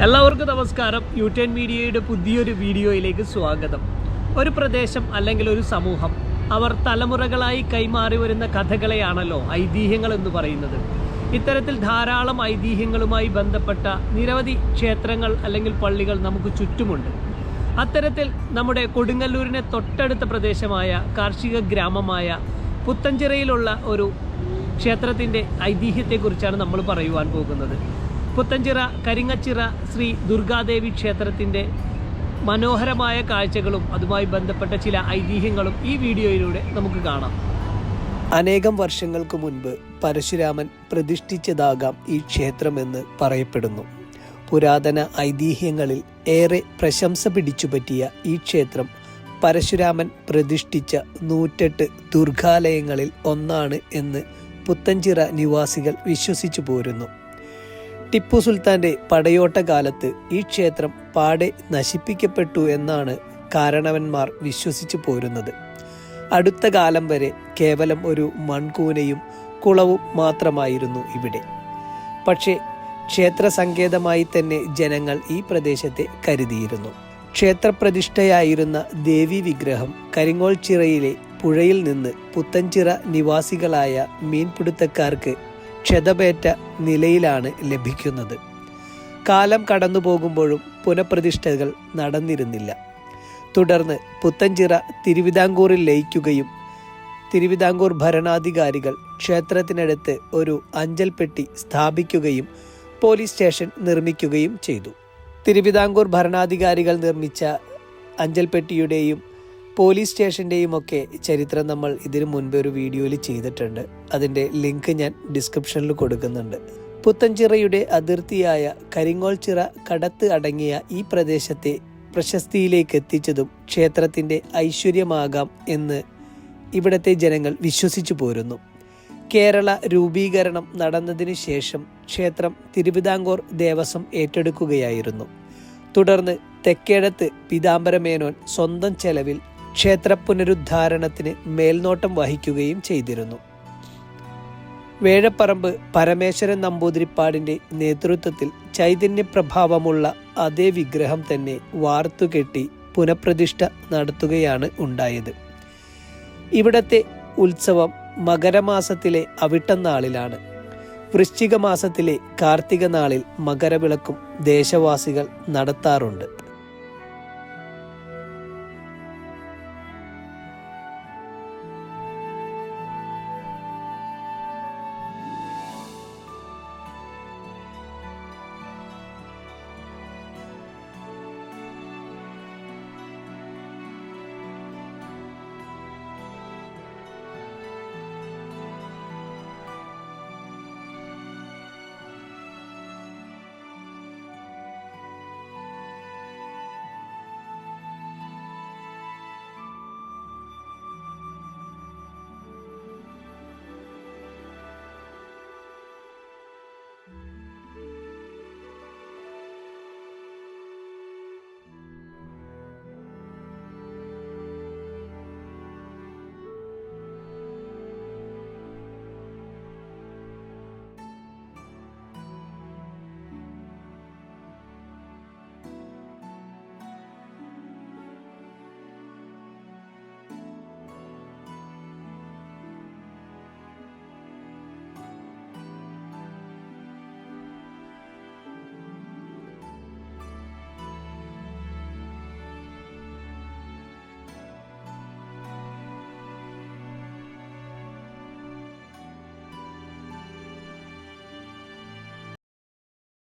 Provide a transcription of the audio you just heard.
എല്ലാവർക്കും നമസ്കാരം. യു10 മീഡിയയുടെ പുതിയൊരു വീഡിയോയിലേക്ക് സ്വാഗതം. ഒരു പ്രദേശം അല്ലെങ്കിൽ ഒരു സമൂഹം അവർ തലമുറകളായി കൈമാറി വരുന്ന കഥകളെയാണല്ലോ ഐതിഹ്യങ്ങൾ എന്ന് പറയുന്നത്. ഇത്തരത്തിൽ ധാരാളം ഐതിഹ്യങ്ങളുമായി ബന്ധപ്പെട്ട നിരവധി ക്ഷേത്രങ്ങൾ അല്ലെങ്കിൽ പള്ളികൾ നമുക്ക് ചുറ്റുമുണ്ട്. അത്തരത്തിൽ നമ്മുടെ കൊടുങ്ങല്ലൂരിനെ തൊട്ടടുത്ത പ്രദേശമായ കാർഷിക ഗ്രാമമായ പുത്തഞ്ചിറയിലുള്ള ഒരു ക്ഷേത്രത്തിൻ്റെ ഐതിഹ്യത്തെക്കുറിച്ചാണ് നമ്മൾ പറയുവാൻ പോകുന്നത്. പുത്തഞ്ചിറ കരിങ്ങച്ചിറ ശ്രീ ദുർഗാദേവി ക്ഷേത്രത്തിൻ്റെ മനോഹരമായ കാഴ്ചകളും അതുമായി ബന്ധപ്പെട്ട ചില ഐതിഹ്യങ്ങളും ഈ വീഡിയോയിലൂടെ നമുക്ക് കാണാം. അനേകം വർഷങ്ങൾക്ക് മുൻപ് പരശുരാമൻ പ്രതിഷ്ഠിച്ചതാകാം ഈ ക്ഷേത്രമെന്ന് പറയപ്പെടുന്നു. പുരാതന ഐതിഹ്യങ്ങളിൽ ഏറെ പ്രശംസ പിടിച്ചുപറ്റിയ ഈ ക്ഷേത്രം പരശുരാമൻ പ്രതിഷ്ഠിച്ച 108 ദുർഗാലയങ്ങളിൽ ഒന്നാണ് എന്ന് പുത്തഞ്ചിറ നിവാസികൾ വിശ്വസിച്ചു പോരുന്നു. ടിപ്പു സുൽത്താൻ്റെ പടയോട്ട കാലത്ത് ഈ ക്ഷേത്രം പാടെ നശിപ്പിക്കപ്പെട്ടു എന്നാണ് കാരണവന്മാർ വിശ്വസിച്ചു പോരുന്നത്. അടുത്ത കാലം വരെ കേവലം ഒരു മൺകൂനയും കുളവും മാത്രമായിരുന്നു ഇവിടെ. പക്ഷേ ക്ഷേത്ര സങ്കേതമായി തന്നെ ജനങ്ങൾ ഈ പ്രദേശത്തെ കരുതിയിരുന്നു. ക്ഷേത്രപ്രതിഷ്ഠയായിരുന്ന ദേവി വിഗ്രഹം കരിങ്ങോൾച്ചിറയിലെ പുഴയിൽ നിന്ന് പുത്തഞ്ചിറ നിവാസികളായ മീൻപിടുത്തക്കാർക്ക് ക്ഷതമേറ്റ നിലയിലാണ് ലഭിക്കുന്നത്. കാലം കടന്നു പോകുമ്പോഴും പുനഃപ്രതിഷ്ഠകൾ നടന്നിരുന്നില്ല. തുടർന്ന് പുത്തഞ്ചിറ തിരുവിതാംകൂറിൽ ലയിക്കുകയും തിരുവിതാംകൂർ ഭരണാധികാരികൾ ക്ഷേത്രത്തിനടുത്ത് ഒരു അഞ്ചൽപ്പെട്ടി സ്ഥാപിക്കുകയും പോലീസ് സ്റ്റേഷൻ നിർമ്മിക്കുകയും ചെയ്തു. തിരുവിതാംകൂർ ഭരണാധികാരികൾ നിർമ്മിച്ച അഞ്ചൽപ്പെട്ടിയുടെയും പോലീസ് സ്റ്റേഷൻ്റെയും ഒക്കെ ചരിത്രം നമ്മൾ ഇതിനു മുൻപ് ഒരു വീഡിയോയിൽ ചെയ്തിട്ടുണ്ട്. അതിൻ്റെ ലിങ്ക് ഞാൻ ഡിസ്ക്രിപ്ഷനിൽ കൊടുക്കുന്നുണ്ട്. പുത്തഞ്ചിറയുടെ അതിർത്തിയായ കരിങ്ങോൾച്ചിറ കടത്ത് അടങ്ങിയ ഈ പ്രദേശത്തെ പ്രശസ്തിയിലേക്ക് എത്തിച്ചതും ക്ഷേത്രത്തിൻ്റെ ഐശ്വര്യമാകാം എന്ന് ഇവിടത്തെ ജനങ്ങൾ വിശ്വസിച്ചു പോരുന്നു. കേരള രൂപീകരണം നടന്നതിന് ശേഷം ക്ഷേത്രം തിരുവിതാംകൂർ ദേവസ്വം ഏറ്റെടുക്കുകയായിരുന്നു. തുടർന്ന് തെക്കേടത്ത് പീതാംബരമേനോൻ സ്വന്തം ചെലവിൽ ക്ഷേത്ര പുനരുദ്ധാരണത്തിന് മേൽനോട്ടം വഹിക്കുകയും ചെയ്തിരുന്നു. വേഴപ്പറമ്പ് പരമേശ്വരൻ നമ്പൂതിരിപ്പാടിൻ്റെ നേതൃത്വത്തിൽ ചൈതന്യപ്രഭാവമുള്ള അതേ വിഗ്രഹം തന്നെ വാർത്തുകെട്ടി പുനഃപ്രതിഷ്ഠ നടത്തുകയാണ് ഉണ്ടായത്. ഇവിടത്തെ ഉത്സവം മകരമാസത്തിലെ അവിട്ടനാളിലാണ്. വൃശ്ചിക മാസത്തിലെ കാർത്തിക നാളിൽ മകരവിളക്കും ദേശവാസികൾ നടത്താറുണ്ട്.